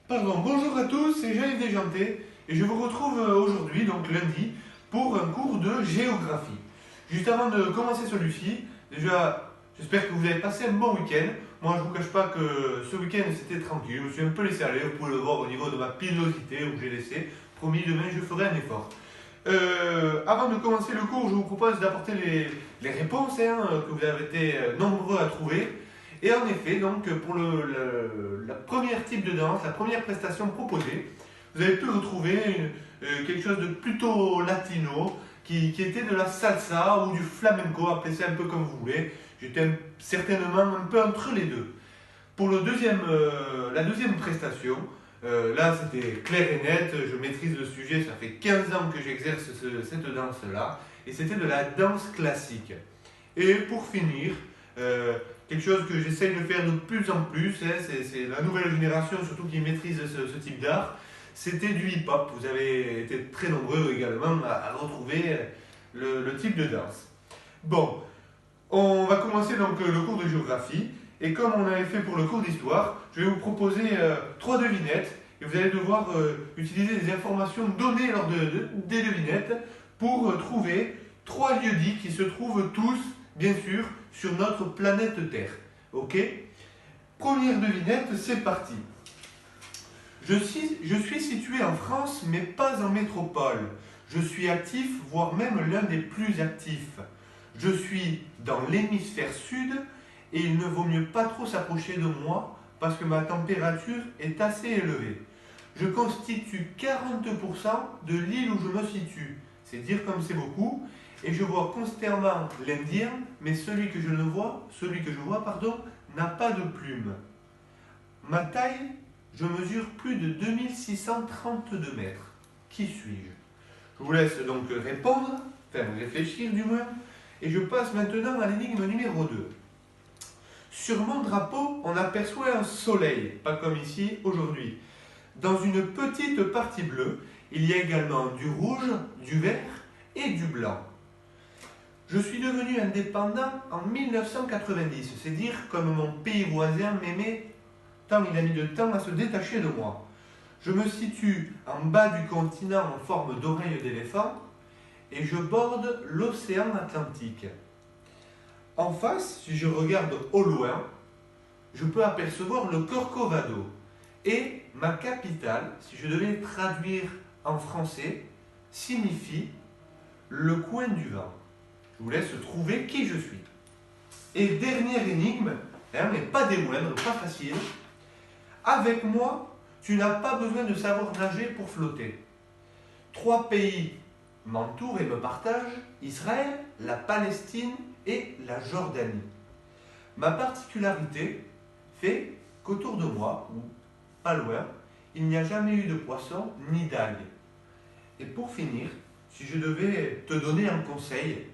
Pardon, bonjour à tous, c'est Jean-Yves Desjanté et je vous retrouve aujourd'hui, donc lundi, pour un cours de géographie. Juste avant de commencer celui-ci, déjà, j'espère que vous avez passé un bon week-end. Moi, je ne vous cache pas que ce week-end c'était tranquille, je me suis un peu laissé aller, vous pouvez le voir au niveau de ma pilosité où j'ai laissé. Promis, demain je ferai un effort. Avant de commencer le cours, je vous propose d'apporter les réponses que vous avez été nombreux à trouver. Et en effet, donc, pour la première type de danse, la première prestation proposée, vous avez pu retrouver quelque chose de plutôt latino, qui était de la salsa ou du flamenco, appelez ça un peu comme vous voulez. J'étais certainement un peu entre les deux. Pour la deuxième prestation, là c'était clair et net, je maîtrise le sujet, ça fait 15 ans que j'exerce cette danse-là, et c'était de la danse classique. Et pour finir, quelque chose que j'essaye de faire de plus en plus, c'est la nouvelle génération surtout qui maîtrise ce type d'art, c'était du hip-hop. Vous avez été très nombreux également à retrouver le type de danse. Bon, on va commencer donc le cours de géographie. Et comme on avait fait pour le cours d'histoire, je vais vous proposer 3 devinettes. Et vous allez devoir utiliser des informations données lors des devinettes pour trouver 3 lieux-dits qui se trouvent tous, bien sûr, sur notre planète Terre. Ok? Première devinette, c'est parti. Je suis situé en France, mais pas en métropole. Je suis actif, voire même l'un des plus actifs. Je suis dans l'hémisphère sud et il ne vaut mieux pas trop s'approcher de moi parce que ma température est assez élevée. Je constitue 40% de l'île où je me situe. C'est dire comme c'est beaucoup. Et je vois constamment l'Indien, mais celui que je vois, n'a pas de plume. Ma taille, je mesure plus de 2632 mètres. Qui suis-je? Je vous laisse donc répondre, enfin réfléchir du moins, et je passe maintenant à l'énigme numéro 2. Sur mon drapeau, on aperçoit un soleil, pas comme ici aujourd'hui. Dans une petite partie bleue, il y a également du rouge, du vert et du blanc. Je suis devenu indépendant en 1990, c'est dire comme mon pays voisin m'aimait tant il a mis de temps à se détacher de moi. Je me situe en bas du continent en forme d'oreille d'éléphant et je borde l'océan Atlantique. En face, si je regarde au loin, je peux apercevoir le Corcovado et ma capitale, si je devais traduire en français, signifie le coin du vent. Je vous laisse trouver qui je suis. Et dernière énigme, mais pas des moindres, pas facile. Avec moi, tu n'as pas besoin de savoir nager pour flotter. 3 pays m'entourent et me partagent, Israël, la Palestine et la Jordanie. Ma particularité fait qu'autour de moi, ou pas loin, il n'y a jamais eu de poissons ni d'algues. Et pour finir, si je devais te donner un conseil,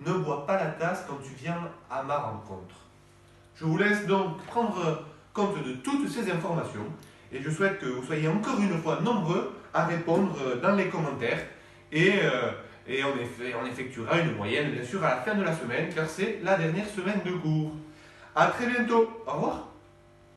ne bois pas la tasse quand tu viens à ma rencontre. Je vous laisse donc prendre compte de toutes ces informations et je souhaite que vous soyez encore une fois nombreux à répondre dans les commentaires et on effectuera une moyenne bien sûr à la fin de la semaine car c'est la dernière semaine de cours. A très bientôt, au revoir.